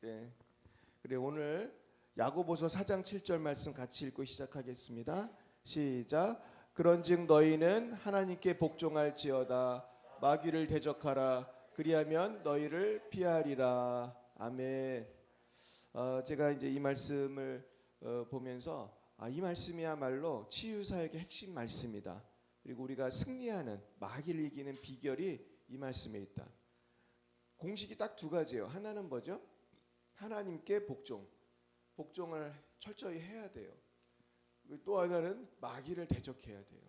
네. 그래 오늘 야고보서 4장 7절 말씀 같이 읽고 시작하겠습니다. 시작. 그런즉 너희는 하나님께 복종할지어다. 마귀를 대적하라. 그리하면 너희를 피하리라. 아멘. 제가 이제 이 말씀을 보면서 이 말씀이야말로 치유사역의 핵심 말씀이다. 그리고 우리가 승리하는 마귀를 이기는 비결이 이 말씀에 있다. 공식이 딱 두 가지예요. 하나는 뭐죠? 하나님께 복종을 철저히 해야 돼요. 또 하나는 마귀를 대적해야 돼요.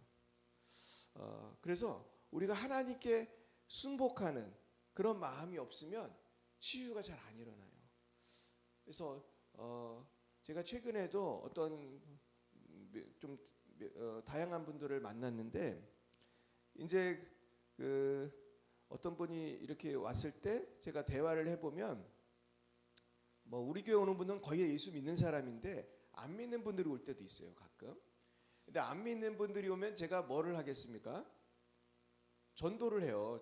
그래서 우리가 하나님께 순복하는 그런 마음이 없으면 치유가 잘 안 일어나요. 그래서 제가 최근에도 어떤 좀 다양한 분들을 만났는데 이제 어떤 분이 이렇게 왔을 때 제가 대화를 해보면 뭐 우리 교회 오는 분은 거의 예수 믿는 사람인데 안 믿는 분들이 올 때도 있어요, 가끔. 근데 안 믿는 분들이 오면 제가 뭐를 하겠습니까? 전도를 해요.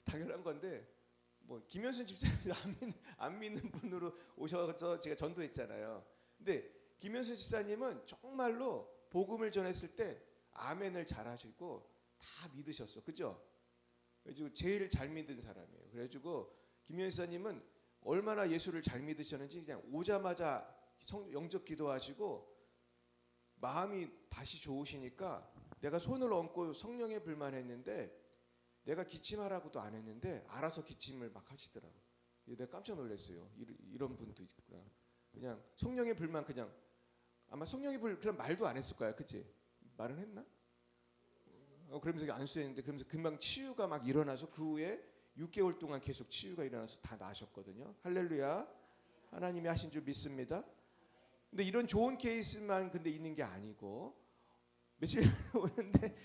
당연한 건데 뭐 김현순 집사님 안 믿는 분으로 오셔서 제가 전도했잖아요. 근데 김현순 집사님은 정말로 복음을 전했을 때 아멘을 잘하시고 다 믿으셨어, 그죠? 그래가지고 제일 잘 믿은 사람이에요. 그래가지고 김현순 집사님은 얼마나 예수를 잘 믿으셨는지 그냥 오자마자 영적 기도하시고 마음이 다시 좋으시니까 내가 손을 얹고 성령에 불만했는데 내가 기침하라고도 안 했는데 알아서 기침을 막 하시더라고. 내가 깜짝 놀랐어요. 이런 분도 있구나. 그냥 성령의 불만 그냥 아마 성령의 불 그런 말도 안 했을 거야, 그치? 말은 했나? 그러면서 안수했는데 그러면서 금방 치유가 막 일어나서 그 후에 6개월 동안 계속 치유가 일어나서 다 나으셨거든요. 할렐루야. 하나님이 하신 줄 믿습니다. 근데 이런 좋은 케이스만 근데 있는 게 아니고 며칠 오는데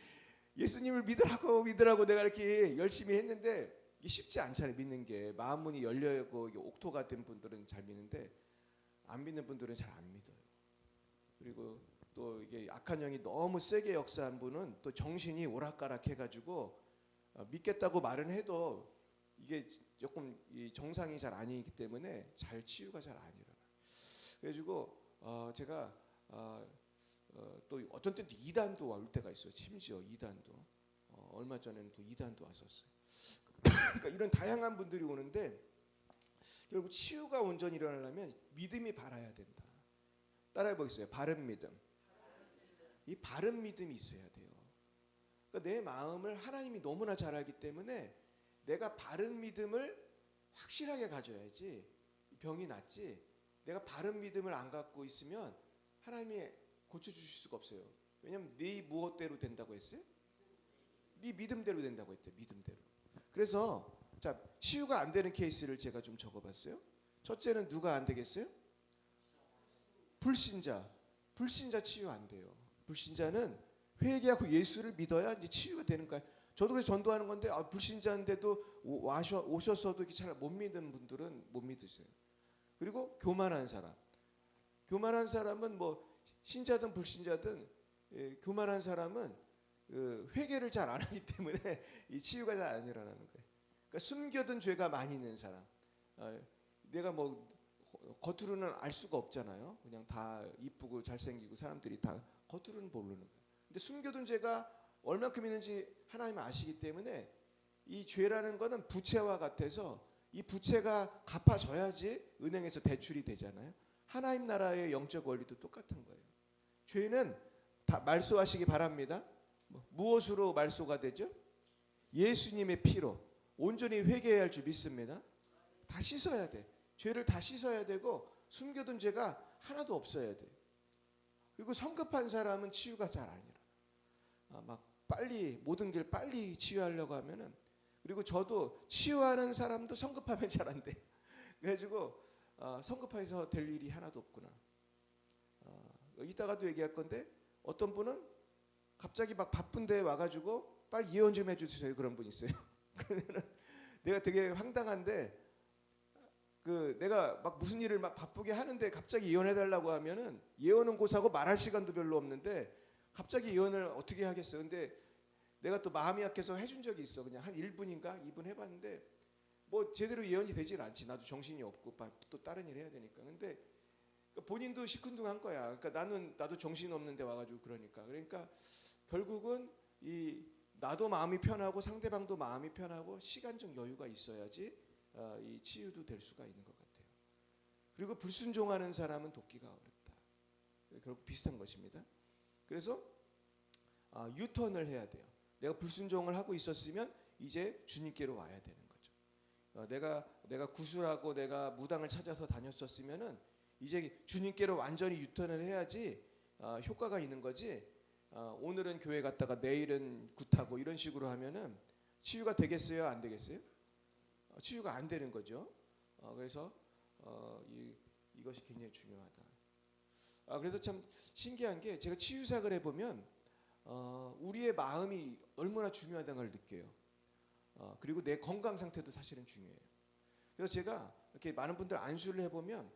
예수님을 믿으라고 내가 이렇게 열심히 했는데 이게 쉽지 않잖아요. 믿는 게 마음 문이 열려고 옥토가 된 분들은 잘 믿는데 안 믿는 분들은 잘 안 믿어요. 그리고 또 이게 악한 영이 너무 세게 역사한 분은 또 정신이 오락가락 해가지고 믿겠다고 말은 해도 이게 조금 정상이 잘 아니기 때문에 잘 치유가 잘 안 일어나. 그래가지고 제가 또 어떤 때는 이단도 올 때가 있어요. 심지어 이단도 얼마 전에는 또 이단도 왔었어요. 그러니까 이런 다양한 분들이 오는데 결국 치유가 온전히 일어나려면 믿음이 바라야 된다. 따라해 보겠어요. 바른 믿음. 이 바른 믿음이 있어야 돼요. 그러니까 내 마음을 하나님이 너무나 잘 알기 때문에 내가 바른 믿음을 확실하게 가져야지 병이 낫지. 내가 바른 믿음을 안 갖고 있으면 하나님이 고쳐주실 수가 없어요. 왜냐하면 네 무엇대로 된다고 했어요? 네 믿음대로 된다고 했대요. 믿음대로. 그래서 자 치유가 안 되는 케이스를 제가 좀 적어봤어요. 첫째는 누가 안 되겠어요? 불신자 치유 안 돼요. 불신자는 회개하고 예수를 믿어야 이제 치유가 되는 거예요. 저도 그래서 전도하는 건데 불신자인데도 오셔서도 이렇게 잘 못 믿는 분들은 못 믿으세요. 그리고 교만한 사람은 뭐 신자든 불신자든 교만한 사람은 회개를 잘 안 하기 때문에 이 치유가 잘 안 일어나는 거예요. 그러니까 숨겨둔 죄가 많이 있는 사람. 내가 뭐 겉으로는 알 수가 없잖아요. 그냥 다 이쁘고 잘생기고 사람들이 다 겉으로는 모르는 거예요. 근데 숨겨둔 죄가 얼마큼 있는지 하나님 아시기 때문에 이 죄라는 거는 부채와 같아서 이 부채가 갚아져야지 은행에서 대출이 되잖아요. 하나님 나라의 영적 원리도 똑같은 거예요. 죄는 다 말소하시기 바랍니다. 무엇으로 말소가 되죠? 예수님의 피로 온전히 회개해야 할 줄 믿습니다. 다 씻어야 돼. 죄를 다 씻어야 되고 숨겨둔 죄가 하나도 없어야 돼. 그리고 성급한 사람은 치유가 잘 안 일어나. 막 빨리 모든 길 빨리 치유하려고 하면은 그리고 저도 치유하는 사람도 성급하면 잘 안 돼. 그래가지고 성급해서 될 일이 하나도 없구나. 이따가도 얘기할 건데 어떤 분은 갑자기 막 바쁜데 와가지고 빨리 예언 좀 해주세요. 그런 분 있어요. 그러면은 내가 되게 황당한데 내가 막 무슨 일을 막 바쁘게 하는데 갑자기 예언해달라고 하면은 예언은 고사고 말할 시간도 별로 없는데 갑자기 예언을 어떻게 하겠어요. 근데 내가 또 마음이 약해서 해준 적이 있어. 그냥 한 1분인가 2분 해봤는데 뭐 제대로 예언이 되진 않지. 나도 정신이 없고 또 다른 일 해야 되니까. 근데 본인도 시큰둥한 거야. 그러니까 나도 정신 없는데 와가지고 그러니까 결국은 이 나도 마음이 편하고 상대방도 마음이 편하고 시간적 여유가 있어야지 이 치유도 될 수가 있는 것 같아요. 그리고 불순종하는 사람은 돕기가 어렵다. 결국 비슷한 것입니다. 그래서 유턴을 해야 돼요. 내가 불순종을 하고 있었으면 이제 주님께로 와야 되는 거죠. 내가 구술하고 내가 무당을 찾아서 다녔었으면은 이제 주님께로 완전히 유턴을 해야지 효과가 있는 거지. 오늘은 교회 갔다가 내일은 굿하고 이런 식으로 하면은 치유가 되겠어요? 안 되겠어요? 치유가 안 되는 거죠. 그래서 이것이 굉장히 중요하다. 그래서 참 신기한 게 제가 치유사를 해보면 우리의 마음이 얼마나 중요하다는 걸 느껴요. 그리고 내 건강 상태도 사실은 중요해요. 그래서 제가 이렇게 많은 분들 안수를 해보면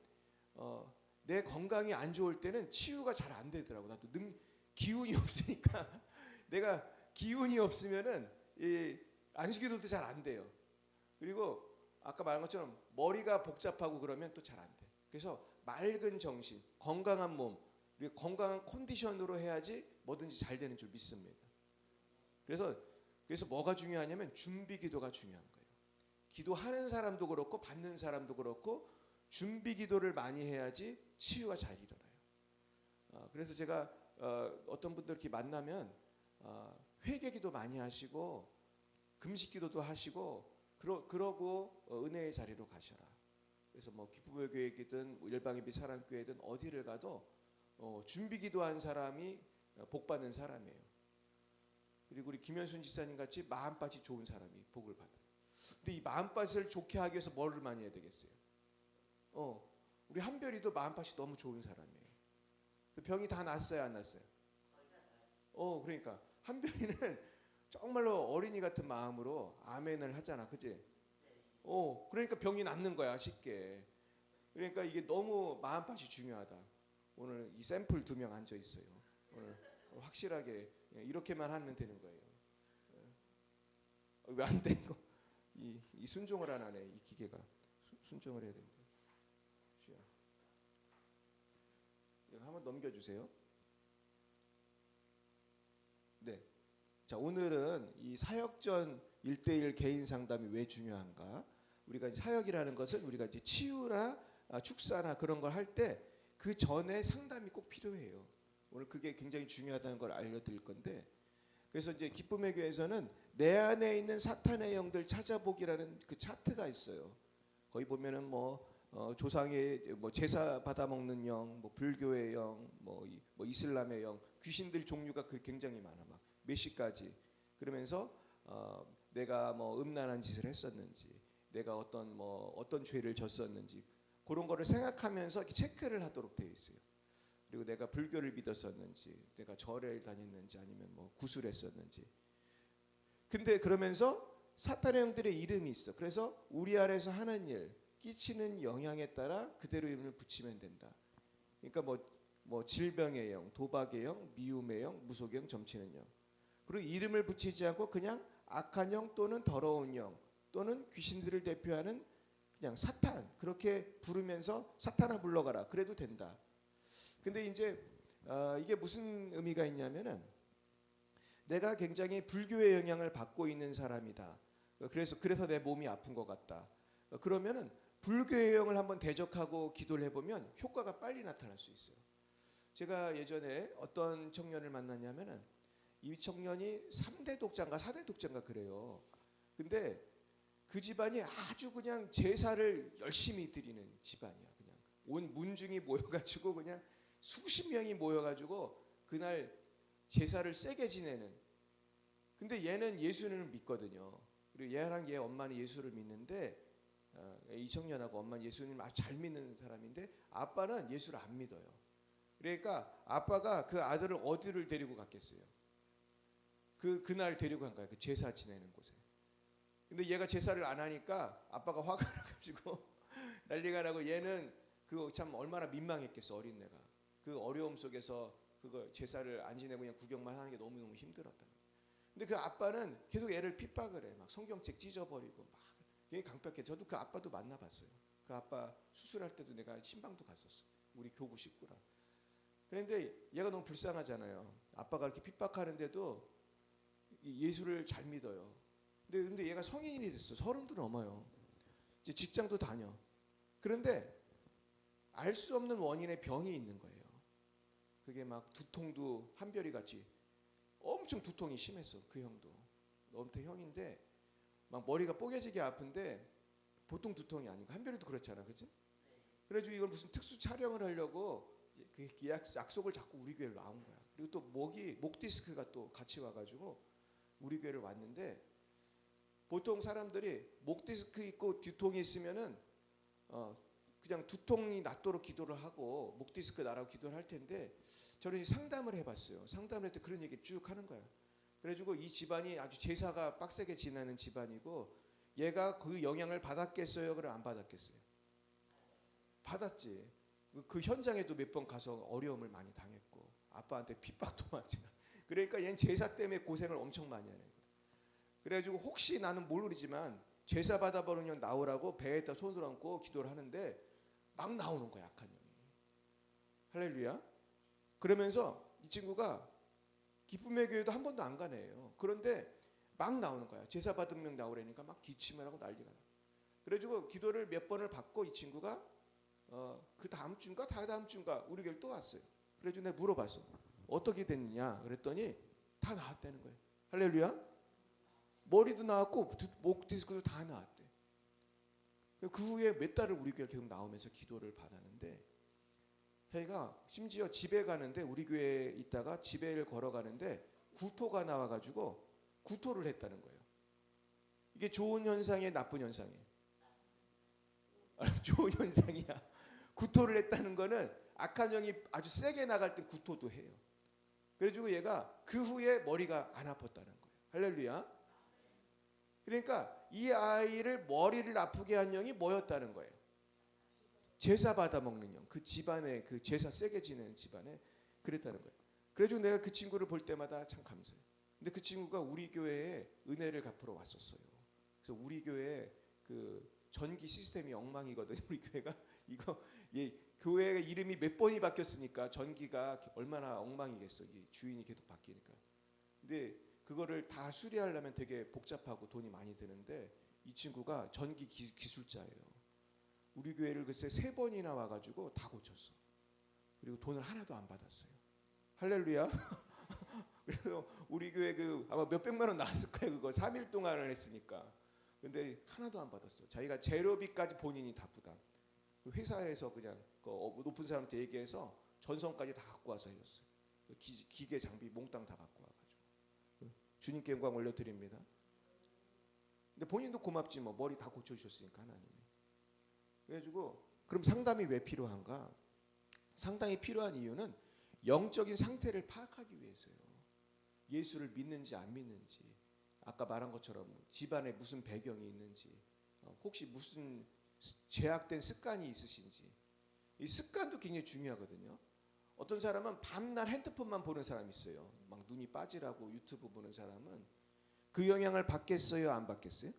내 건강이 안 좋을 때는 치유가 잘 안 되더라고. 나도 기운이 없으니까 내가 기운이 없으면은 이 안수기도도 잘 안 돼요. 그리고 아까 말한 것처럼 머리가 복잡하고 그러면 또 잘 안 돼. 그래서 맑은 정신, 건강한 몸, 그리고 건강한 컨디션으로 해야지 뭐든지 잘 되는 줄 믿습니다. 그래서 뭐가 중요하냐면 준비 기도가 중요한 거예요. 기도하는 사람도 그렇고 받는 사람도 그렇고 준비 기도를 많이 해야지 치유가 잘 일어나요. 그래서 제가 어떤 분들 이렇게 만나면 회개 기도 많이 하시고 금식 기도도 하시고 그러고 은혜의 자리로 가셔라. 그래서 뭐 기쁨의 교회이든 열방예비 사랑교회든 어디를 가도 준비 기도한 사람이 복 받는 사람이에요. 그리고 우리 김현순 지사님 같이 마음밭이 좋은 사람이 복을 받아요. 근데 이 마음밭을 좋게 하기 위해서 뭐를 많이 해야 되겠어요? 우리 한별이도 마음밭이 너무 좋은 사람이에요. 병이 다 났어요, 안 났어요? 그러니까 한별이는 정말로 어린이 같은 마음으로 아멘을 하잖아, 그지? 그러니까 병이 낫는 거야, 쉽게. 그러니까 이게 너무 마음밭이 중요하다. 오늘 이 샘플 2명 앉아 있어요. 오늘 확실하게 이렇게만 하면 되는 거예요. 왜 안 돼 이거? 이 순종을 안 하네, 이 기계가. 순종을 해야 된다. 한번 넘겨주세요. 네. 자, 오늘은 이 사역전 1대1 개인 상담이 왜 중요한가? 우리가 사역이라는 것은 우리가 이제 치유나 축사나 그런 걸 할 때 그 전에 상담이 꼭 필요해요. 오늘 그게 굉장히 중요하다는 걸 알려드릴 건데, 그래서 이제 기쁨의 교회에서는 내 안에 있는 사탄의 영들 찾아보기라는 그 차트가 있어요. 거기 보면은 조상의 제사 받아 먹는 영, 불교의 영, 이슬람의 영, 귀신들 종류가 굉장히 많아. 막 몇 가지. 그러면서 내가 음란한 짓을 했었는지, 내가 어떤 죄를 졌었는지 그런 거를 생각하면서 이렇게 체크를 하도록 되어 있어요. 그리고 내가 불교를 믿었었는지, 내가 절에 다녔는지, 아니면 구술했었는지. 근데 그러면서 사탄의 영들의 이름이 있어. 그래서 우리 안에서 하는 일, 끼치는 영향에 따라 그대로 이름을 붙이면 된다. 그러니까 질병의 영, 도박의 영, 미움의 영, 무속의 영, 점치는 영. 그리고 이름을 붙이지 않고 그냥 악한 영 또는 더러운 영 또는 귀신들을 대표하는 그냥 사탄, 그렇게 부르면서 사탄아 불러가라. 그래도 된다. 근데 이제 이게 무슨 의미가 있냐면은 내가 굉장히 불교의 영향을 받고 있는 사람이다. 그래서 내 몸이 아픈 것 같다. 그러면은 불교의 영을 한번 대적하고 기도를 해보면 효과가 빨리 나타날 수 있어요. 제가 예전에 어떤 청년을 만났냐면은 이 청년이 3대 독자인가 4대 독자인가 그래요. 근데 그 집안이 아주 그냥 제사를 열심히 드리는 집안이야. 그냥 온 문중이 모여가지고 그냥 수십 명이 모여가지고 그날 제사를 세게 지내는. 근데 얘는 예수를 믿거든요. 그리고 얘랑 얘 엄마는 예수를 믿는데 이 청년하고 엄마는 예수님을 아주 잘 믿는 사람인데 아빠는 예수를 안 믿어요. 그러니까 아빠가 그 아들을 어디를 데리고 갔겠어요? 그날 데리고 간 거야. 그 제사 지내는 곳에. 근데 얘가 제사를 안 하니까 아빠가 화가 나가지고 난리가 나고, 얘는 그거 참 얼마나 민망했겠어, 어린애가. 그 어려움 속에서 그거 제사를 안 지내고 그냥 구경만 하는 게 너무너무 힘들었다. 근데 그 아빠는 계속 애를 핍박을 해. 막 성경책 찢어버리고 막 굉장히 강팍해. 저도 그 아빠도 만나봤어요. 그 아빠 수술할 때도 내가 신방도 갔었어. 우리 교구 식구랑. 그런데 얘가 너무 불쌍하잖아요. 아빠가 이렇게 핍박하는데도 예수를 잘 믿어요. 근데 얘가 성인이 됐어. 30도 넘어요. 이제 직장도 다녀. 그런데 알 수 없는 원인의 병이 있는 거예요. 그게 막 두통도 한별이 같이 엄청 두통이 심했어. 그 형도. 엄태 형인데 막 머리가 뽀개지게 아픈데 보통 두통이 아니고 한별이도 그렇잖아. 그치? 그래가지고 이걸 무슨 특수 촬영을 하려고 그 약속을 잡고 우리 교회로 나온 거야. 그리고 또 목 디스크가 또 같이 와가지고 우리 교회를 왔는데 보통 사람들이 목 디스크 있고 두통이 있으면은 그냥 두통이 낫도록 기도를 하고 목 디스크 나라고 기도를 할 텐데 저는 상담을 해봤어요. 상담을 할 때 그런 얘기 쭉 하는 거야. 그래가지고 이 집안이 아주 제사가 빡세게 지내는 집안이고 얘가 그 영향을 받았겠어요? 그럼 안 받았겠어요? 받았지. 그 현장에도 몇 번 가서 어려움을 많이 당했고 아빠한테 핍박도 많지. 그러니까 얘는 제사 때문에 고생을 엄청 많이 하는 거야. 그래가지고 혹시 나는 모르지만 제사 받아버리면 나오라고 배에다 손을 얹고 기도를 하는데 막 나오는 거야. 악한 영이. 할렐루야. 그러면서 이 친구가 기쁨의 교회도 한 번도 안 가네요. 그런데 막 나오는 거야. 제사 받은 명 나오라니까 막 기침을 하고 난리가 나. 그래가지고 기도를 몇 번을 받고 이 친구가 그 다음 주인가 다다음 주인가 우리 교회를 또 왔어요. 그래가지고 내가 물어봤어. 어떻게 됐느냐 그랬더니 다 나았다는 거예요. 할렐루야. 머리도 나왔고 목 디스크도 다 나왔대. 그 후에 몇 달을 우리 교회 계속 나오면서 기도를 받았는데 걔가 심지어 집에 가는데 우리 교회에 있다가 집에를 걸어가는데 구토가 나와가지고 구토를 했다는 거예요. 이게 좋은 현상이에요, 나쁜 현상이에요? 좋은 현상이야. 구토를 했다는 거는 악한 영이 아주 세게 나갈 때 구토도 해요. 그래가지고 얘가 그 후에 머리가 안 아팠다는 거예요. 할렐루야. 그러니까 이 아이를 머리를 아프게 한 영이 뭐였다는 거예요? 제사 받아 먹는 영. 그 집안에 그 제사 세게 지내는 집안에 그랬다는 거예요. 그래가지고 내가 그 친구를 볼 때마다 참 감사해요. 근데 그 친구가 우리 교회에 은혜를 갚으러 왔었어요. 그래서 우리 교회 그 전기 시스템이 엉망이거든요. 우리 교회가 이거 교회 이름이 몇 번이 바뀌었으니까 전기가 얼마나 엉망이겠어. 이 주인이 계속 바뀌니까. 근데 그거를 다 수리하려면 되게 복잡하고 돈이 많이 드는데 이 친구가 전기 기술자예요. 우리 교회를 글쎄 3번이나 와가지고 다 고쳤어. 그리고 돈을 하나도 안 받았어요. 할렐루야. 그래서 우리 교회 아마 몇백만 원 나왔을 거예요. 그거 3일 동안을 했으니까. 근데 하나도 안 받았어. 자기가 재료비까지 본인이 다 부담. 회사에서 그냥 높은 사람한테 얘기해서 전선까지 다 갖고 와서 해줬어요. 기계 장비 몽땅 다 갖고 와가지고. 주님께 영광 올려드립니다. 근데 본인도 고맙지 뭐. 머리 다 고쳐주셨으니까 하나님이. 그래가지고 그럼 상담이 왜 필요한가? 상담이 필요한 이유는 영적인 상태를 파악하기 위해서요. 예수를 믿는지 안 믿는지, 아까 말한 것처럼 집안에 무슨 배경이 있는지, 혹시 무슨 죄악된 습관이 있으신지. 이 습관도 굉장히 중요하거든요. 어떤 사람은 밤낮 핸드폰만 보는 사람이 있어요. 막 눈이 빠지라고 유튜브 보는 사람은 그 영향을 받겠어요? 안 받겠어요?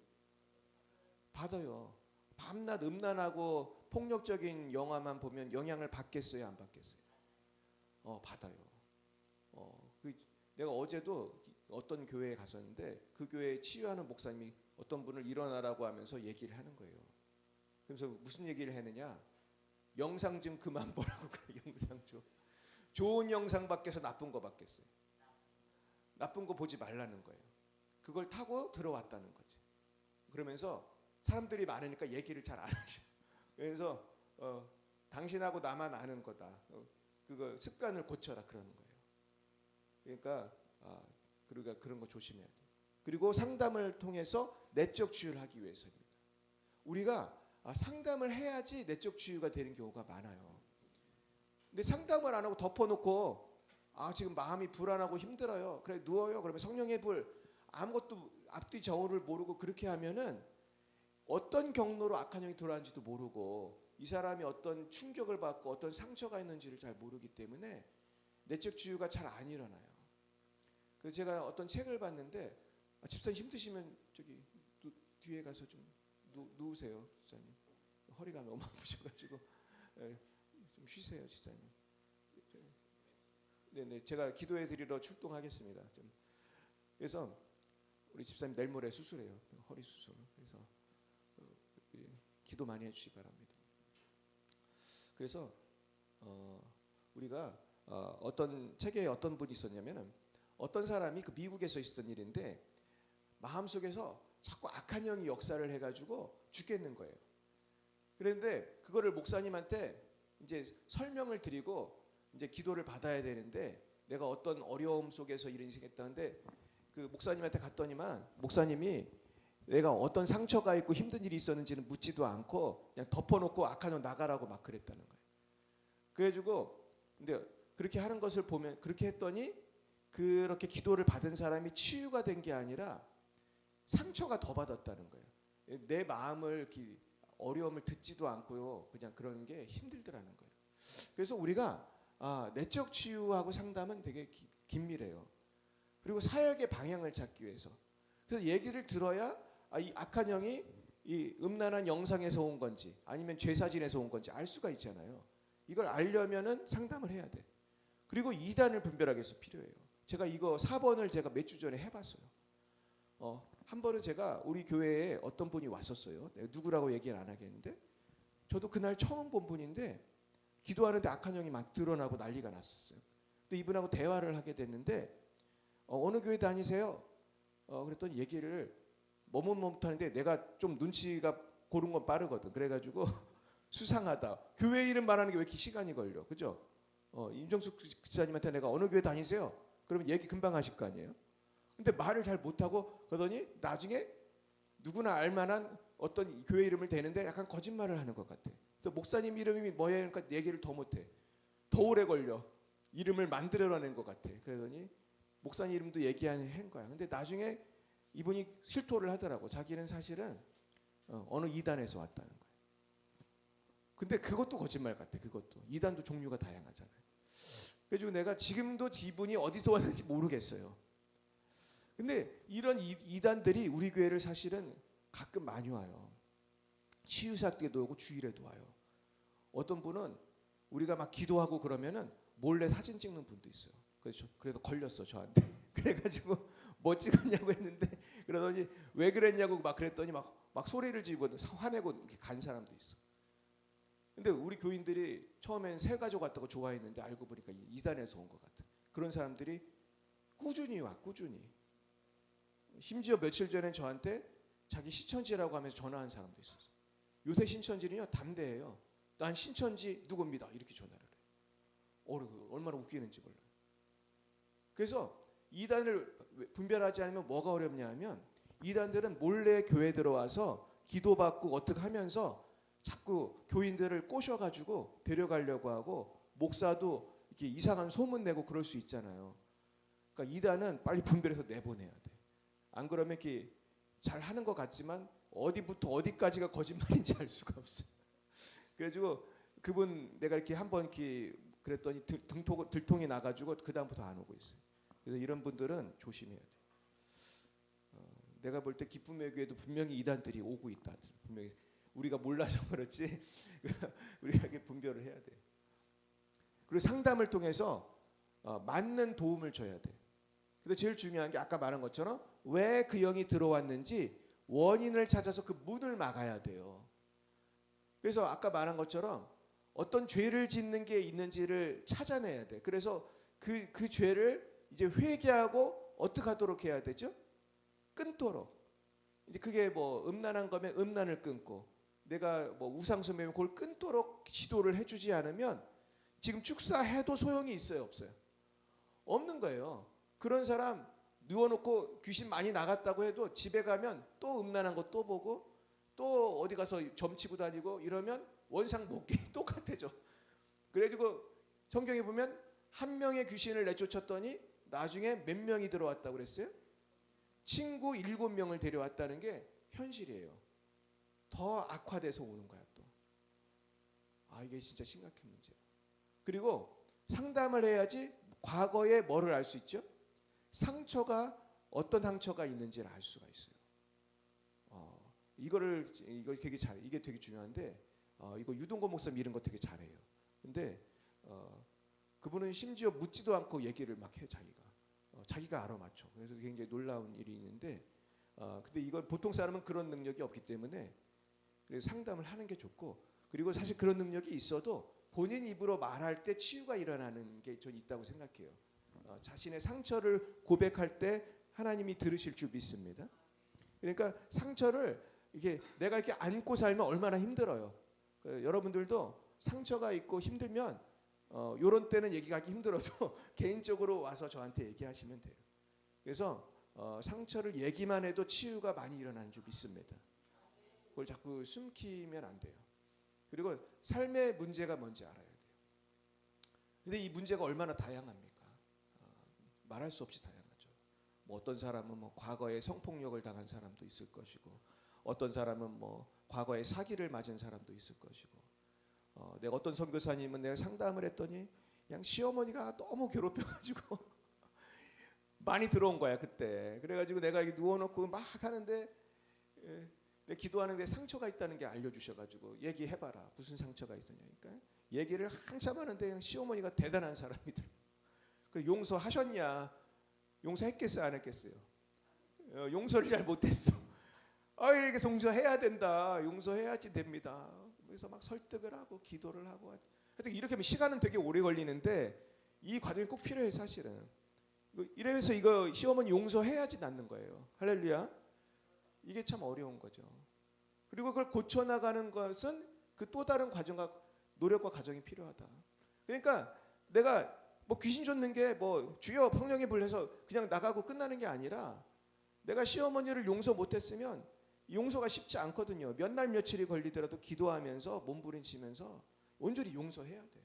받아요. 밤낮 음란하고 폭력적인 영화만 보면 영향을 받겠어요? 안 받겠어요? 받아요. 내가 어제도 어떤 교회에 갔었는데 그 교회에 치유하는 목사님이 어떤 분을 일어나라고 하면서 얘기를 하는 거예요. 그래서 무슨 얘기를 했느냐? 영상 좀 그만 보라고. 그래. 영상 좀. 좋은 영상 밖에서 나쁜 거 받겠어요. 나쁜 거 보지 말라는 거예요. 그걸 타고 들어왔다는 거지. 그러면서 사람들이 많으니까 얘기를 잘 안 하죠. 그래서 당신하고 나만 아는 거다. 그거 습관을 고쳐라 그러는 거예요. 그러니까 그런 거 조심해야 돼요. 그리고 상담을 통해서 내적 치유를 하기 위해서입니다. 우리가 상담을 해야지 내적 치유가 되는 경우가 많아요. 근데 상담을 안 하고 덮어놓고 지금 마음이 불안하고 힘들어요. 그래 누워요. 그러면 성령의 불 아무것도 앞뒤 저울을 모르고 그렇게 하면은 어떤 경로로 악한 영이 들어왔는지도 모르고 이 사람이 어떤 충격을 받고 어떤 상처가 있는지를 잘 모르기 때문에 내적 치유가 잘 안 일어나요. 그래서 제가 어떤 책을 봤는데 집사님 힘드시면 저기 뒤에 가서 좀 누우세요, 집사님. 허리가 너무 아프셔가지고 좀 쉬세요, 집사님. 네네, 제가 기도해 드리러 출동하겠습니다. 좀. 그래서 우리 집사님 내일 모레 수술해요, 허리 수술. 그래서 기도 많이 해주시기 바랍니다. 그래서 우리가 어떤 책에 어떤 분이 있었냐면은 어떤 사람이 그 미국에서 있었던 일인데 마음속에서 자꾸 악한 영이 역사를 해가지고 죽겠는 거예요. 그런데 그거를 목사님한테 이제 설명을 드리고 이제 기도를 받아야 되는데 내가 어떤 어려움 속에서 이런 일이 생겼다는데 그 목사님한테 갔더니만 목사님이 내가 어떤 상처가 있고 힘든 일이 있었는지는 묻지도 않고 그냥 덮어놓고 악한 영 나가라고 막 그랬다는 거예요. 그래가지고 근데 그렇게 하는 것을 보면 그렇게 했더니 그렇게 기도를 받은 사람이 치유가 된 게 아니라 상처가 더 받았다는 거예요. 내 마음을 어려움을 듣지도 않고요. 그냥 그러는 게 힘들더라는 거예요. 그래서 우리가 내적 치유하고 상담은 되게 긴밀해요. 그리고 사역의 방향을 찾기 위해서. 그래서 얘기를 들어야 이 악한 영이 이 음란한 영상에서 온 건지 아니면 죄사진에서 온 건지 알 수가 있잖아요. 이걸 알려면은 상담을 해야 돼. 그리고 이단을 분별하기 위해서 필요해요. 제가 이거 4번을 제가 몇 주 전에 해봤어요. 한 번은 제가 우리 교회에 어떤 분이 왔었어요. 내가 누구라고 얘기는 안 하겠는데 저도 그날 처음 본 분인데 기도하는데 악한 영이 막 드러나고 난리가 났었어요. 근데 이분하고 대화를 하게 됐는데 어느 교회 다니세요? 그랬더니 얘기를 머뭇머뭇하는데 내가 좀 눈치가 고른 건 빠르거든. 그래가지고 수상하다. 교회 이름 말하는 게 왜 이렇게 시간이 걸려? 그죠? 임정숙 기자님한테 내가 어느 교회 다니세요? 그러면 얘기 금방 하실 거 아니에요? 근데 말을 잘 못하고 그러더니 나중에 누구나 알만한 어떤 교회 이름을 대는데 약간 거짓말을 하는 것 같아. 또 목사님 이름이 뭐예요? 그러니까 얘기를 더 못해. 더 오래 걸려. 이름을 만들어내는 것 같아. 그러더니 목사님 이름도 얘기한 거야. 근데 나중에 이분이 실토를 하더라고. 자기는 사실은 어느 이단에서 왔다는 거야. 근데 그것도 거짓말 같아. 그것도. 이단도 종류가 다양하잖아요. 그래서 내가 지금도 이분이 어디서 왔는지 모르겠어요. 근데 이런 이단들이 우리 교회를 사실은 가끔 많이 와요. 치유사 때도 오고 주일에도 와요. 어떤 분은 우리가 막 기도하고 그러면은 몰래 사진 찍는 분도 있어요. 그래서 걸렸어 저한테. 그래가지고 뭐 찍었냐고 했는데 그러더니 왜 그랬냐고 막 그랬더니 막 소리를 지르고 화내고 이렇게 간 사람도 있어. 근데 우리 교인들이 처음엔 새 가족 같다고 좋아했는데 알고 보니까 이단에서 온 것 같아. 그런 사람들이 꾸준히 와, 꾸준히. 심지어 며칠 전에 저한테 자기 신천지라고 하면서 전화한 사람도 있었어. 요새 신천지는요 담대해요. 난 신천지 누굽니다 이렇게 전화를 해. 얼마나 웃기는지 몰라요. 그래서 이단을 분별하지 않으면 뭐가 어렵냐 하면 이단들은 몰래 교회 들어와서 기도받고 어떻게 하면서 자꾸 교인들을 꼬셔가지고 데려가려고 하고 목사도 이렇게 이상한 소문 내고 그럴 수 있잖아요. 그러니까 이단은 빨리 분별해서 내보내야 돼. 안 그러면 이렇게 잘 하는 것 같지만 어디부터 어디까지가 거짓말인지 알 수가 없어. 그래가지고 그분 내가 이렇게 한번 이렇게 그랬더니 들통이 나가지고 그 다음부터 안 오고 있어요. 그래서 이런 분들은 조심해야 돼. 내가 볼 때 기쁨의 교회도 분명히 이단들이 오고 있다. 분명히 우리가 몰라서 그렇지. 우리가 이렇게 분별을 해야 돼. 그리고 상담을 통해서 맞는 도움을 줘야 돼. 근데 제일 중요한 게 아까 말한 것처럼 왜 그 영이 들어왔는지 원인을 찾아서 그 문을 막아야 돼요. 그래서 아까 말한 것처럼 어떤 죄를 짓는 게 있는지를 찾아내야 돼. 그래서 그 죄를 이제 회개하고 어떻게 하도록 해야 되죠? 끊도록. 이제 그게 뭐 음란한 거면 음란을 끊고 내가 뭐 우상숭배면 그걸 끊도록 지도를 해주지 않으면 지금 축사해도 소용이 있어요, 없어요? 없는 거예요. 그런 사람 누워놓고 귀신 많이 나갔다고 해도 집에 가면 또 음란한 거 또 보고 또 어디 가서 점치고 다니고 이러면 원상복귀 똑같아져. 그래가지고 성경에 보면 한 명의 귀신을 내쫓았더니 나중에 몇 명이 들어왔다고 그랬어요? 친구 7명을 데려왔다는 게 현실이에요. 더 악화돼서 오는 거야 또. 이게 진짜 심각한 문제야. 그리고 상담을 해야지 과거에 뭐를 알 수 있죠? 상처가 어떤 상처가 있는지를 알 수가 있어요. 이걸 되게 이게 되게 중요한데 이거 유동건 목사님 이런 거 되게 잘해요. 근데 그분은 심지어 묻지도 않고 얘기를 막 해 자기가 알아맞혀. 그래서 굉장히 놀라운 일이 있는데 근데 이건 보통 사람은 그런 능력이 없기 때문에 그래서 상담을 하는 게 좋고 그리고 사실 그런 능력이 있어도 본인 입으로 말할 때 치유가 일어나는 게 전 있다고 생각해요. 자신의 상처를 고백할 때 하나님이 들으실 줄 믿습니다. 그러니까 상처를 이게 내가 이렇게 안고 살면 얼마나 힘들어요. 여러분들도 상처가 있고 힘들면 요런 때는 얘기하기 힘들어도 개인적으로 와서 저한테 얘기하시면 돼요. 그래서 상처를 얘기만 해도 치유가 많이 일어나는 줄 믿습니다. 그걸 자꾸 숨기면 안 돼요. 그리고 삶의 문제가 뭔지 알아야 돼요. 근데 이 문제가 얼마나 다양합니까? 말할 수 없이 다양하죠. 뭐 어떤 사람은 뭐 과거에 성폭력을 당한 사람도 있을 것이고 어떤 사람은 뭐 과거에 사기를 맞은 사람도 있을 것이고 내가 어떤 선교사님은 내가 상담을 했더니 그냥 시어머니가 너무 괴롭혀가지고 많이 들어온 거야 그때. 그래가지고 내가 누워놓고 막 하는데 내가 기도하는데 상처가 있다는 게 알려주셔가지고 얘기해봐라 무슨 상처가 있었냐니까 얘기를 한참 하는데 그냥 시어머니가 대단한 사람이더라. 그 용서하셨냐? 용서했겠어요 안 했겠어요? 용서를 잘 못했어. 이렇게 용서해야 된다. 용서해야지 됩니다. 그래서 막 설득을 하고 기도를 하고 하여튼 이렇게 하면 시간은 되게 오래 걸리는데 이 과정이 꼭 필요해 사실은. 이래서 이거 시어머니 용서해야지 낫는 거예요. 할렐루야. 이게 참 어려운 거죠. 그리고 그걸 고쳐나가는 것은 그 또 다른 과정과 노력과 과정이 필요하다. 그러니까 내가 뭐 귀신 쫓는 게 뭐 주여 성령에 불려서 그냥 나가고 끝나는 게 아니라 내가 시어머니를 용서 못했으면 용서가 쉽지 않거든요. 몇 날 며칠이 걸리더라도 기도하면서 몸부림치면서 온전히 용서해야 돼.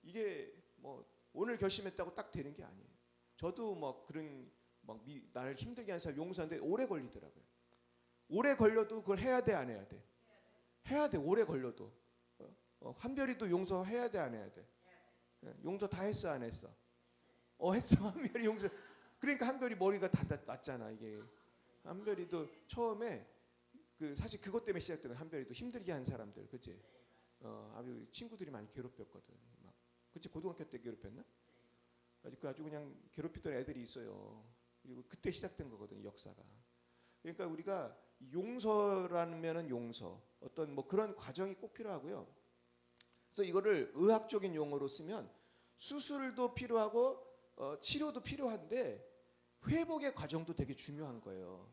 이게 뭐 오늘 결심했다고 딱 되는 게 아니에요. 저도 뭐 그런 막 나를 힘들게 하는 사람 용서하는데 오래 걸리더라고요. 오래 걸려도 그걸 해야 돼 안 해야 돼? 해야 돼. 오래 걸려도. 한별이도 용서해야 돼 안 해야 돼? 용서 다 했어 안 했어? 했어. 한별이 용서. 그러니까 한별이 머리가 다 났잖아 이게. 한별이도 처음에 사실 그것 때문에 시작된 한별이도 힘들게 한 사람들, 그치? 아주 친구들이 많이 괴롭혔거든. 막, 그치? 고등학교 때 괴롭혔나? 아주 그냥 괴롭히던 애들이 있어요. 그리고 그때 시작된 거거든 역사가. 그러니까 우리가 용서라면은 용서, 어떤 뭐 그런 과정이 꼭 필요하고요. 그래서 이거를 의학적인 용어로 쓰면 수술도 필요하고 치료도 필요한데 회복의 과정도 되게 중요한 거예요.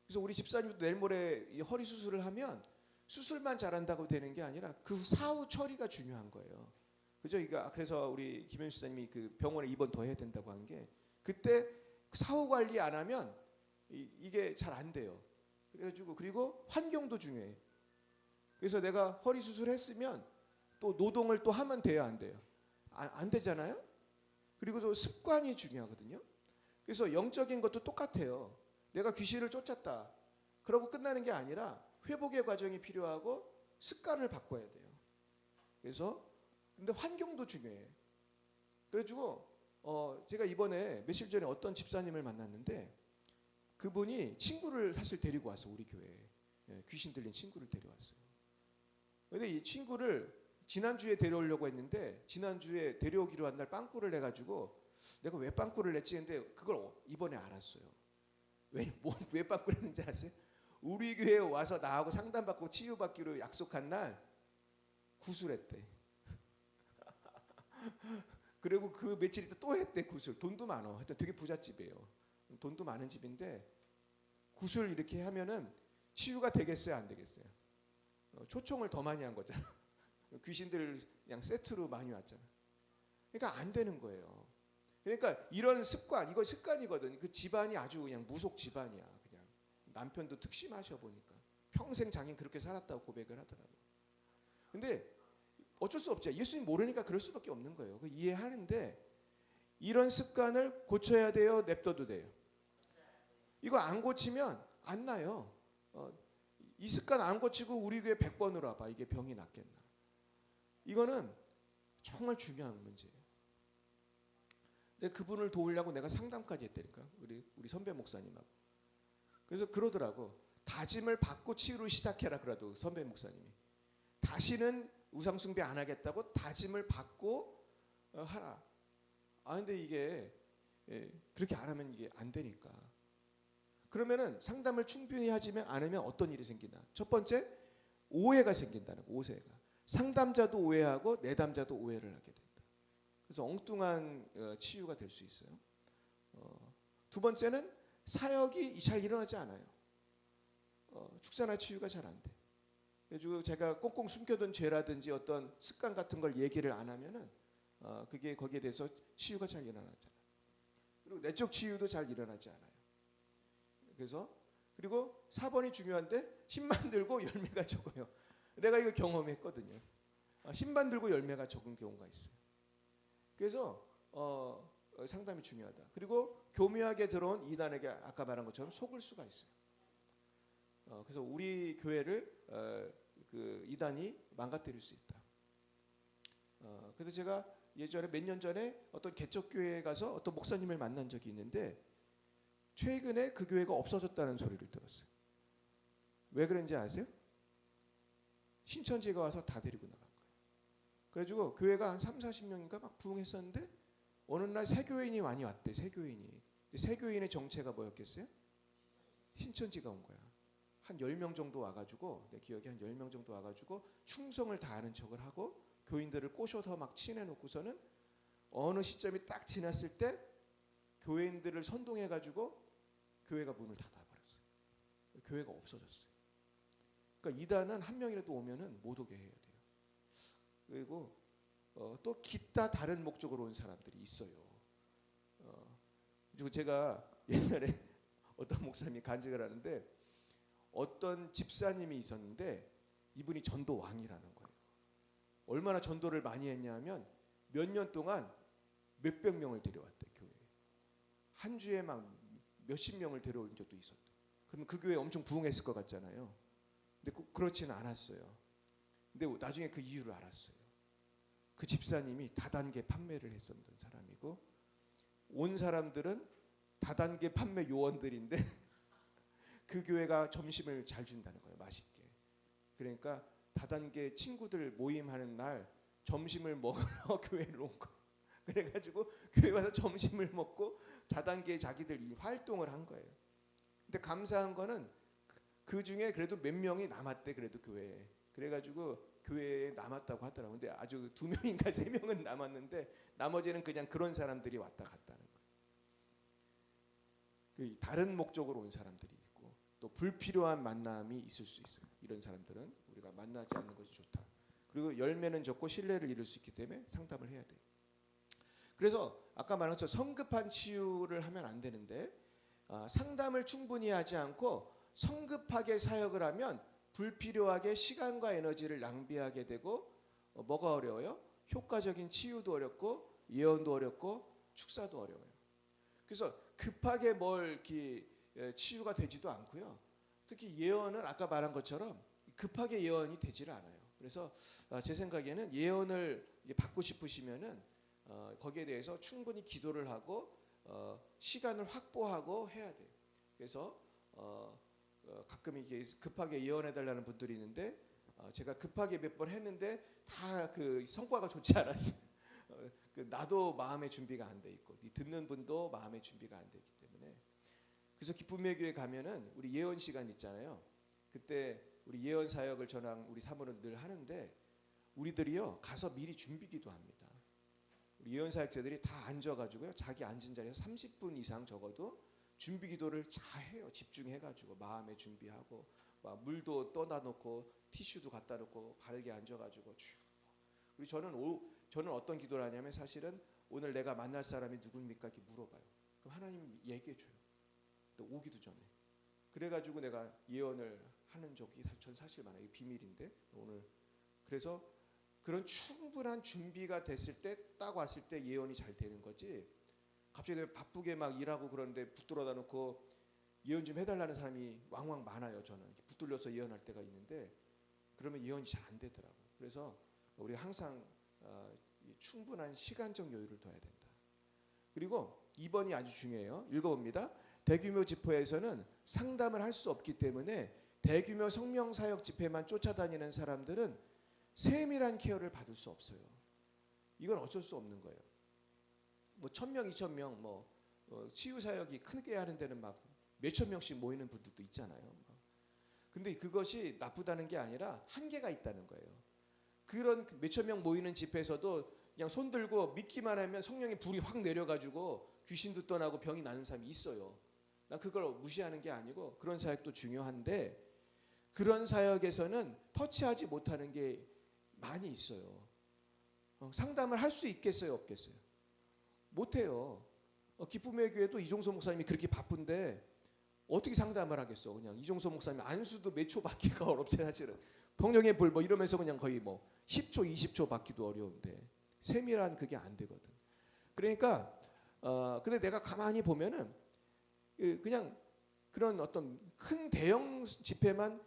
그래서 우리 집사님도 내일 모레 이 허리 수술을 하면 수술만 잘한다고 되는 게 아니라 그 사후 처리가 중요한 거예요. 그죠? 그래서 우리 김현수 집사님이 그 병원에 입원 더 해야 된다고 한 게 그때 사후 관리 안 하면 이게 잘 안 돼요. 그래가지고 그리고 환경도 중요해. 그래서 내가 허리 수술했으면 또 노동을 또 하면 돼요, 안 돼요? 안 되잖아요. 그리고 또 습관이 중요하거든요. 그래서 영적인 것도 똑같아요. 내가 귀신을 쫓았다. 그러고 끝나는 게 아니라 회복의 과정이 필요하고 습관을 바꿔야 돼요. 그래서 근데 환경도 중요해. 그래가지고 제가 이번에 며칠 전에 어떤 집사님을 만났는데 그분이 친구를 사실 데리고 왔어 우리 교회에. 귀신 들린 친구를 데려왔어요. 근데 이 친구를 지난주에 데려오려고 했는데 지난주에 데려오기로 한 날 빵꾸를 내가지고 내가 왜 빵꾸를 냈지 했는데 그걸 이번에 알았어요. 왜 빵꾸를 냈는지 아세요? 우리 교회에 와서 나하고 상담받고 치유받기로 약속한 날 구술했대. 그리고 그 며칠 있다 또 했대 구술. 돈도 많어. 하여튼 되게 부잣집이에요. 돈도 많은 집인데 구술 이렇게 하면은 치유가 되겠어요 안 되겠어요? 초청을 더 많이 한 거잖아. 귀신들 그냥 세트로 많이 왔잖아. 그러니까 안 되는 거예요. 그러니까 이런 습관, 이거 습관이거든. 그 집안이 아주 그냥 무속 집안이야. 그냥 남편도 특심하셔 보니까 평생 자기는 그렇게 살았다고 고백을 하더라고. 근데 어쩔 수 없죠. 예수님 모르니까 그럴 수밖에 없는 거예요. 이해하는데 이런 습관을 고쳐야 돼요, 냅둬도 돼요. 이거 안 고치면 안 나요. 이 습관 안 고치고 우리 교회 100번으로 와봐. 이게 병이 낫겠나? 이거는 정말 중요한 문제예요. 근데 그분을 도우려고 내가 상담까지 했다니까. 우리 선배 목사님하고. 그래서 그러더라고. 다짐을 받고 치유를 시작해라 그래도 선배 목사님이 다시는 우상 숭배 안 하겠다고 다짐을 받고 하라. 근데 이게 그렇게 안 하면 이게 안 되니까. 그러면은 상담을 충분히 하지 않으면 어떤 일이 생기나? 첫 번째, 오해가 생긴다는 거. 오해가. 상담자도 오해하고 내담자도 오해를 하게 된다. 그래서 엉뚱한 치유가 될 수 있어요. 두 번째는 사역이 잘 일어나지 않아요. 축사나 치유가 잘 안 돼. 그래서 제가 꽁꽁 숨겨둔 죄라든지 어떤 습관 같은 걸 얘기를 안 하면은 그게 거기에 대해서 치유가 잘 일어나잖아요. 그리고 내적 치유도 잘 일어나지 않아요. 그래서 그리고 4번이 중요한데 힘만 들고 열매가 적어요. 내가 이거 경험했거든요. 힘만 들고 열매가 적은 경우가 있어요. 그래서 상담이 중요하다. 그리고 교묘하게 들어온 이단에게 아까 말한 것처럼 속을 수가 있어요. 그래서 우리 교회를 그 이단이 망가뜨릴 수 있다. 그래서 제가 예전에 몇 년 전에 어떤 개척교회에 가서 어떤 목사님을 만난 적이 있는데 최근에 그 교회가 없어졌다는 소리를 들었어요. 왜 그런지 아세요? 신천지가 와서 다 데리고 나간 거예요. 그래가지고 교회가 한 3, 40명인가 막 부흥했었는데 어느 날 새 교인이 많이 왔대. 새 교인이. 새 교인의 정체가 뭐였겠어요? 신천지가 온 거야. 한 10명 정도 와가지고 내 기억에 한 10명 정도 와가지고 충성을 다하는 척을 하고 교인들을 꼬셔서 막 친해놓고서는 어느 시점이 딱 지났을 때 교인들을 선동해가지고 교회가 문을 닫아버렸어요. 교회가 없어졌어요. 그러니까 이단은 한 명이라도 오면은 못 오게 해야 돼요. 그리고 또 기타 다른 목적으로 온 사람들이 있어요. 그리고 제가 옛날에 어떤 목사님이 간증을 하는데 어떤 집사님이 있었는데 이분이 전도 왕이라는 거예요. 얼마나 전도를 많이 했냐면 몇 년 동안 몇백 명을 데려왔대 교회에. 한 주에 막 몇십 명을 데려온 적도 있었다. 그러면 그 교회 엄청 부흥했을 것 같잖아요. 근데 그렇지는 않았어요. 근데 나중에 그 이유를 알았어요. 그 집사님이 다단계 판매를 했었던 사람이고 온 사람들은 다단계 판매 요원들인데 그 교회가 점심을 잘 준다는 거예요. 맛있게. 그러니까 다단계 친구들 모임하는 날 점심을 먹으러 교회를 온 거. 그래가지고 교회 와서 점심을 먹고 다단계 자기들 활동을 한 거예요. 근데 감사한 거는 그 중에 그래도 몇 명이 남았대. 그래도 교회에. 그래가지고 교회에 남았다고 하더라고요. 근데 아주 2명인가 3명은 남았는데 나머지는 그냥 그런 사람들이 왔다 갔다는 거예요. 다른 목적으로 온 사람들이 있고 또 불필요한 만남이 있을 수 있어요. 이런 사람들은 우리가 만나지 않는 것이 좋다. 그리고 열매는 적고 신뢰를 잃을 수 있기 때문에 상담을 해야 돼요. 그래서 아까 말한 것처럼 성급한 치유를 하면 안 되는데 상담을 충분히 하지 않고 성급하게 사역을 하면 불필요하게 시간과 에너지를 낭비하게 되고 뭐가 어려워요? 효과적인 치유도 어렵고 예언도 어렵고 축사도 어려워요. 그래서 급하게 뭘 이렇게 치유가 되지도 않고요. 특히 예언은 아까 말한 것처럼 급하게 예언이 되지를 않아요. 그래서 제 생각에는 예언을 받고 싶으시면은 거기에 대해서 충분히 기도를 하고 시간을 확보하고 해야 돼요. 그래서 가끔 이게 급하게 예언해달라는 분들이 있는데 제가 급하게 몇 번 했는데 다 그 성과가 좋지 않았어요. 나도 마음의 준비가 안 돼 있고 듣는 분도 마음의 준비가 안 돼 있기 때문에 그래서 기쁨의 교회 가면은 우리 예언 시간 있잖아요. 그때 우리 예언 사역을 저랑 우리 사모는 늘 하는데 우리들이요 가서 미리 준비기도 합니다. 우리 예언 사역자들이 다 앉아가지고요 자기 앉은 자리에서 30분 이상 적어도 준비 기도를 잘 해요. 집중해가지고 마음에 준비하고 막 물도 떠다 놓고 티슈도 갖다 놓고 바르게 앉아가지고 쭉. 그리고 저는 어떤 기도를 하냐면 사실은 오늘 내가 만날 사람이 누굽니까 이렇게 물어봐요. 그럼 하나님 얘기해줘요. 또 오기도 전에. 그래가지고 내가 예언을 하는 적이 전 사실 많아요. 이게 비밀인데 오늘 그래서 그런 충분한 준비가 됐을 때 딱 왔을 때 예언이 잘 되는 거지. 갑자기 내가 바쁘게 막 일하고 그러는데 붙들어다 놓고 예언 좀 해달라는 사람이 왕왕 많아요. 저는 붙들려서 예언할 때가 있는데 그러면 예언이 잘 안 되더라고요. 그래서 우리가 항상 충분한 시간적 여유를 둬야 된다. 그리고 2번이 아주 중요해요. 읽어봅니다. 대규모 집회에서는 상담을 할 수 없기 때문에 대규모 성명사역 집회만 쫓아다니는 사람들은 세밀한 케어를 받을 수 없어요. 이건 어쩔 수 없는 거예요. 뭐 1,000명, 2,000명 뭐 치유사역이 크게 하는 데는 막 몇천 명씩 모이는 분들도 있잖아요. 근데 그것이 나쁘다는 게 아니라 한계가 있다는 거예요. 그런 몇천 명 모이는 집회에서도 그냥 손 들고 믿기만 하면 성령의 불이 확 내려가지고 귀신도 떠나고 병이 나는 사람이 있어요. 난 그걸 무시하는 게 아니고 그런 사역도 중요한데 그런 사역에서는 터치하지 못하는 게 많이 있어요. 상담을 할 수 있겠어요, 없겠어요? 못해요. 기쁨의 교회도 이종소 목사님이 그렇게 바쁜데 어떻게 상담을 하겠어? 그냥 이종소 목사님 안수도 몇 초 받기가 어렵지 사실은. 성령의 불 뭐 이러면서 그냥 거의 뭐 10초, 20초 받기도 어려운데 세밀한 그게 안 되거든. 그러니까 근데 내가 가만히 보면은 그냥 그런 어떤 큰 대형 집회만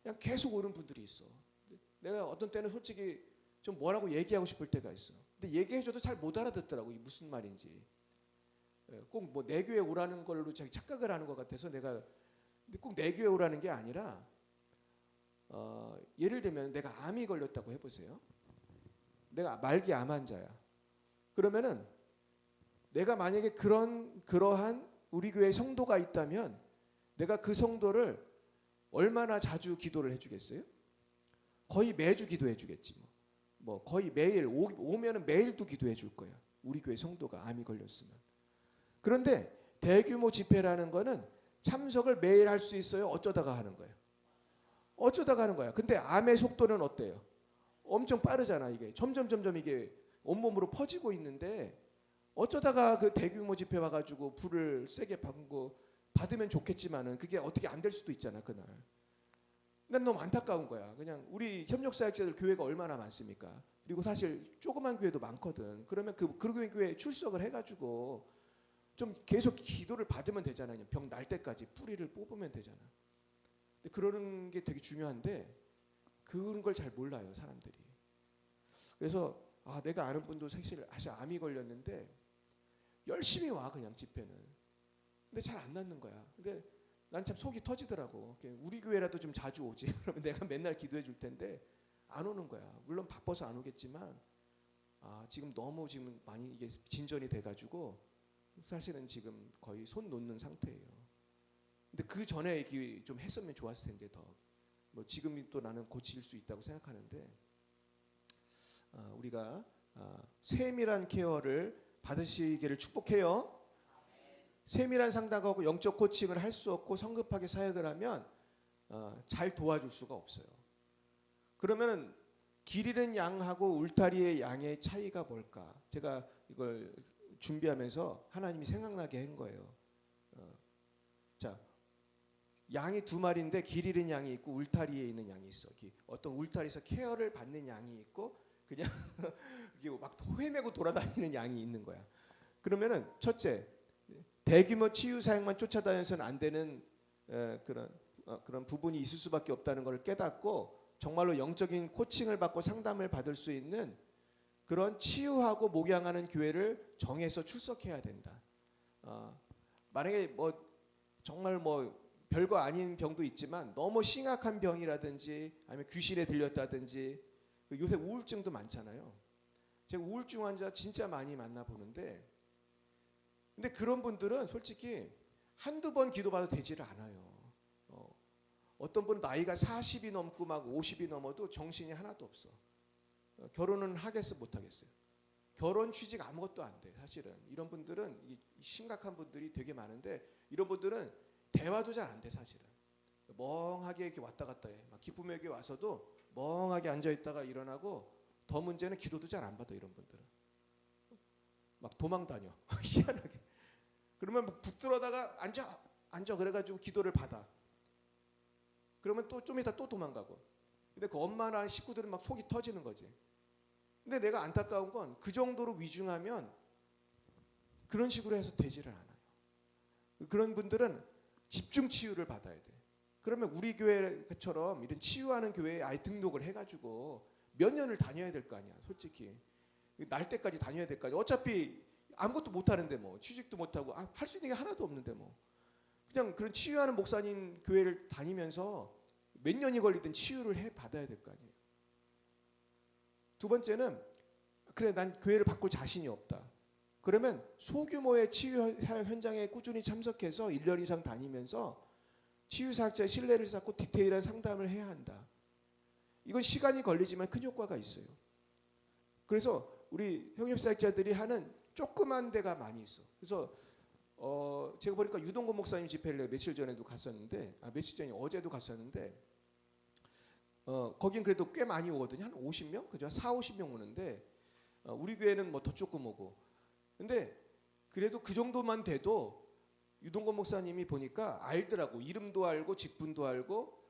그냥 계속 오는 분들이 있어. 내가 어떤 때는 솔직히 좀 뭐라고 얘기하고 싶을 때가 있어. 근데 얘기해줘도 잘 못 알아듣더라고. 이 무슨 말인지. 꼭 뭐 내 교회 오라는 걸로 자기 착각을 하는 것 같아서 내가 근데 꼭 내 교회 오라는 게 아니라 예를 들면 내가 암이 걸렸다고 해보세요. 내가 말기 암 환자야. 그러면은 내가 만약에 그러한 우리 교회 성도가 있다면 내가 그 성도를 얼마나 자주 기도를 해주겠어요? 거의 매주 기도해 주겠지. 뭐 거의 매일 오면은 매일도 기도해 줄 거야. 우리 교회 성도가 암이 걸렸으면. 그런데 대규모 집회라는 거는 참석을 매일 할 수 있어요? 어쩌다가 하는 거예요? 어쩌다가 하는 거야. 근데 암의 속도는 어때요? 엄청 빠르잖아. 이게 점점 이게 온몸으로 퍼지고 있는데 어쩌다가 그 대규모 집회 와가지고 불을 세게 받으면 좋겠지만은 그게 어떻게 안 될 수도 있잖아 그날. 난 너무 안타까운 거야. 그냥 우리 협력사역자들 교회가 얼마나 많습니까? 그리고 사실 조그만 교회도 많거든. 그러면 그 교회에 출석을 해가지고 좀 계속 기도를 받으면 되잖아요. 병 날 때까지 뿌리를 뽑으면 되잖아. 근데 그러는 게 되게 중요한데 그런 걸 잘 몰라요 사람들이. 그래서 내가 아는 분도 사실 암이 걸렸는데 열심히 와 그냥 집회는. 근데 잘 안 낫는 거야. 근데 난 참 속이 터지더라고. 우리 교회라도 좀 자주 오지. 그러면 내가 맨날 기도해 줄 텐데 안 오는 거야. 물론 바빠서 안 오겠지만 지금 너무 지금 많이 이게 진전이 돼가지고 사실은 지금 거의 손 놓는 상태예요. 근데 그 전에 좀 했으면 좋았을 텐데 더. 뭐 지금이 또 나는 고칠 수 있다고 생각하는데 우리가 세밀한 케어를 받으시기를 축복해요. 세밀한 상담하고 영적 코칭을 할 수 없고 성급하게 사역을 하면 잘 도와줄 수가 없어요. 그러면 길 잃은 양하고 울타리의 양의 차이가 뭘까? 제가 이걸 준비하면서 하나님이 생각나게 한 거예요. 자, 양이 두 마리인데 길 잃은 양이 있고 울타리에 있는 양이 있어. 어떤 울타리에서 케어를 받는 양이 있고 그냥 막 헤매고 돌아다니는 양이 있는 거야. 그러면은 첫째, 대규모 치유 사역만 쫓아다녀서는 안 되는 그런 부분이 있을 수밖에 없다는 걸 깨닫고 정말로 영적인 코칭을 받고 상담을 받을 수 있는 그런 치유하고 목양하는 교회를 정해서 출석해야 된다. 만약에 뭐 정말 뭐 별거 아닌 병도 있지만 너무 심각한 병이라든지 아니면 귀신에 들렸다든지 요새 우울증도 많잖아요. 제가 우울증 환자 진짜 많이 만나보는데 근데 그런 분들은 솔직히 한두 번 기도받아도 되지를 않아요. 어떤 분은 나이가 40이 넘고 막 50이 넘어도 정신이 하나도 없어. 결혼은 하겠어 못 하겠어요. 결혼 취직 아무것도 안 돼. 사실은 이런 분들은 심각한 분들이 되게 많은데 이런 분들은 대화도 잘 안 돼 사실은. 멍하게 이렇게 왔다 갔다 해. 막 기쁨의 교회 와서도 멍하게 앉아 있다가 일어나고 더 문제는 기도도 잘 안 받아 이런 분들은. 막 도망 다녀. 희한하게. 그러면 붙들어다가 앉아 그래가지고 기도를 받아. 그러면 또 좀 이따 또 도망가고. 근데 그 엄마나 식구들은 막 속이 터지는 거지. 근데 내가 안타까운 건 그 정도로 위중하면 그런 식으로 해서 되지를 않아요. 그런 분들은 집중 치유를 받아야 돼. 그러면 우리 교회처럼 이런 치유하는 교회에 아예 등록을 해가지고 몇 년을 다녀야 될 거 아니야. 솔직히 날 때까지 다녀야 될 거 아니야. 어차피 아무것도 못 하는데 뭐 취직도 못 하고 할 수 있는 게 하나도 없는데 뭐 그냥 그런 치유하는 목사님 교회를 다니면서 몇 년이 걸리든 치유를 해 받아야 될 거 아니에요. 두 번째는 그래 난 교회를 바꿀 자신이 없다. 그러면 소규모의 치유 현장에 꾸준히 참석해서 1년 이상 다니면서 치유사학자의 신뢰를 쌓고 디테일한 상담을 해야 한다. 이건 시간이 걸리지만 큰 효과가 있어요. 그래서 우리 형협사학자들이 하는 조그만 데가 많이 있어. 그래서 제가 보니까 유동건 목사님 집회를 며칠 전에도 갔었는데, 며칠 전이 어제도 갔었는데, 거긴 그래도 꽤 많이 오거든요. 한 50명? 그죠? 4, 50명 오는데, 우리 교회는 뭐 더 조금 오고. 근데 그래도 그 정도만 돼도 유동건 목사님이 보니까 알더라고. 이름도 알고 직분도 알고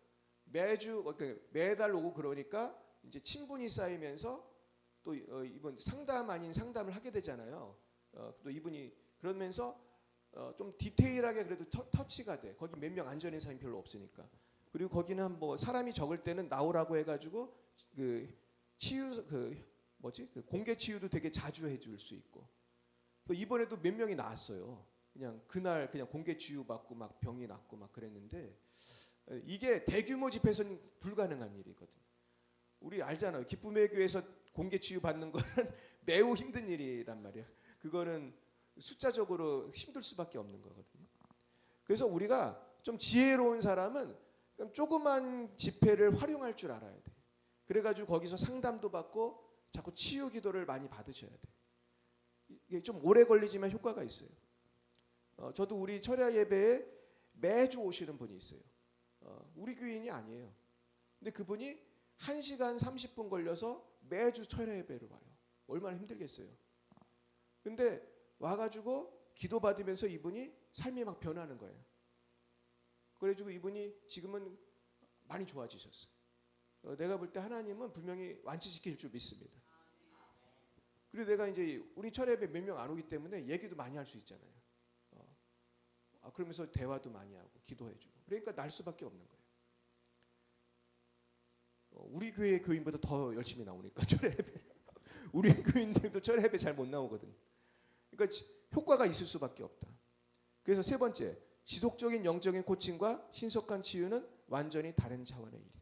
매달 오고 그러니까 이제 친분이 쌓이면서 또 이번 상담 아닌 상담을 하게 되잖아요. 또 이분이 그러면서 좀 디테일하게 그래도 터치가 돼. 거기 몇 명 안전한 사람이 별로 없으니까. 그리고 거기는 뭐 사람이 적을 때는 나오라고 해가지고 그 치유 그 공개 치유도 되게 자주 해줄 수 있고. 또 이번에도 몇 명이 나왔어요. 그냥 그날 그냥 공개 치유 받고 막 병이 낫고 막 그랬는데 이게 대규모 집회에서는 불가능한 일이거든요. 우리 알잖아요. 기쁨의 교회에서 공개 치유 받는 거는 매우 힘든 일이란 말이에요. 그거는 숫자적으로 힘들 수밖에 없는 거거든요. 그래서 우리가 좀 지혜로운 사람은 조그만 집회를 활용할 줄 알아야 돼. 그래가지고 거기서 상담도 받고 자꾸 치유 기도를 많이 받으셔야 돼. 이게 좀 오래 걸리지만 효과가 있어요. 저도 우리 철야 예배에 매주 오시는 분이 있어요. 우리 교인이 아니에요. 근데 그분이 1시간 30분 걸려서 매주 철야 예배를 와요. 얼마나 힘들겠어요. 근데 와가지고 기도받으면서 이분이 삶이 막 변하는 거예요. 그래가지고 이분이 지금은 많이 좋아지셨어요. 내가 볼 때 하나님은 분명히 완치시킬 줄 믿습니다. 그리고 내가 이제 우리 철야 예배 몇 명 안 오기 때문에 얘기도 많이 할 수 있잖아요. 그러면서 대화도 많이 하고 기도해주고. 그러니까 날 수밖에 없는 거예요. 우리 교회 교인보다 더 열심히 나오니까 철야 예배. 우리 교인들도 철야 예배 잘 못 나오거든요. 그러니까 효과가 있을 수밖에 없다. 그래서 세 번째, 지속적인 영적인 코칭과 신속한 치유는 완전히 다른 차원의 일이다.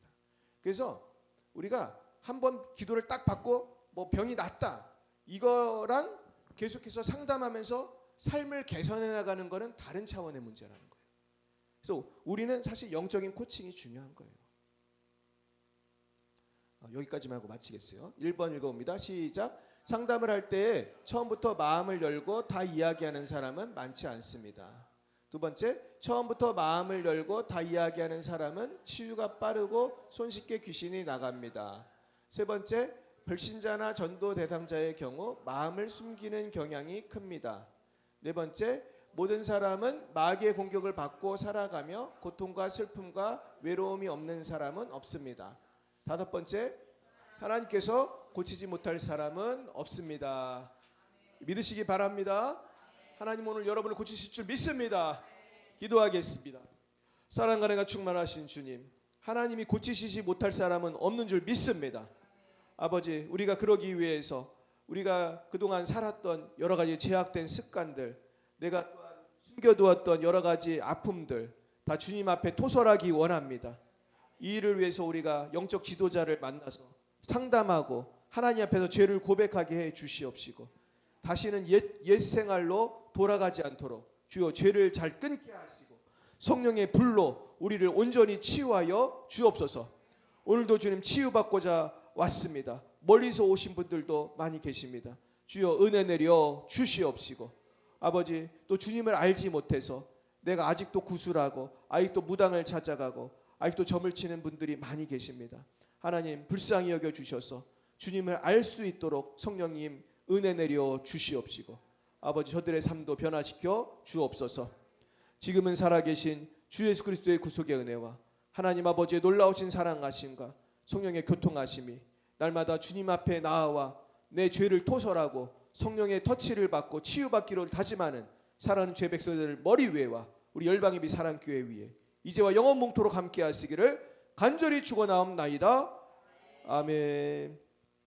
그래서 우리가 한번 기도를 딱 받고 뭐 병이 낫다. 이거랑 계속해서 상담하면서 삶을 개선해 나가는 거는 다른 차원의 문제라는 거예요. 그래서 우리는 사실 영적인 코칭이 중요한 거예요. 여기까지만 하고 마치겠어요. 1번 읽어봅니다. 시작. 상담을 할 때 처음부터 마음을 열고 다 이야기하는 사람은 많지 않습니다. 두 번째, 처음부터 마음을 열고 다 이야기하는 사람은 치유가 빠르고 손쉽게 귀신이 나갑니다. 세 번째, 불신자나 전도 대상자의 경우 마음을 숨기는 경향이 큽니다. 네 번째, 모든 사람은 마귀의 공격을 받고 살아가며 고통과 슬픔과 외로움이 없는 사람은 없습니다. 다섯 번째, 하나님께서 고치지 못할 사람은 없습니다. 믿으시기 바랍니다. 하나님 오늘 여러분을 고치실 줄 믿습니다. 기도하겠습니다. 사랑과 은혜가 충만하신 주님, 하나님이 고치시지 못할 사람은 없는 줄 믿습니다. 아버지, 우리가 그러기 위해서 우리가 그동안 살았던 여러 가지 제약된 습관들, 내가 또한 숨겨두었던 여러 가지 아픔들 다 주님 앞에 토설하기 원합니다. 이 일을 위해서 우리가 영적 지도자를 만나서 상담하고 하나님 앞에서 죄를 고백하게 해 주시옵시고 다시는 옛 생활로 돌아가지 않도록 주여 죄를 잘 끊게 하시고 성령의 불로 우리를 온전히 치유하여 주옵소서. 오늘도 주님 치유받고자 왔습니다. 멀리서 오신 분들도 많이 계십니다. 주여 은혜 내려 주시옵시고 아버지 또 주님을 알지 못해서 내가 아직도 구술하고 아직도 무당을 찾아가고 아직도 점을 치는 분들이 많이 계십니다. 하나님 불쌍히 여겨 주셔서 주님을 알 수 있도록 성령님 은혜 내려 주시옵시고 아버지 저들의 삶도 변화시켜 주옵소서. 지금은 살아계신 주 예수 그리스도의 구속의 은혜와 하나님 아버지의 놀라우신 사랑하심과 성령의 교통하심이 날마다 주님 앞에 나아와 내 죄를 토설하고 성령의 터치를 받고 치유받기를 다짐하는 사랑하는 죄 백성들 머리 위에와 우리 열방의 비 사랑교회 위에 이제와 영원 몽토록 함께 하시기를 간절히 축원하옵나이다. 아멘.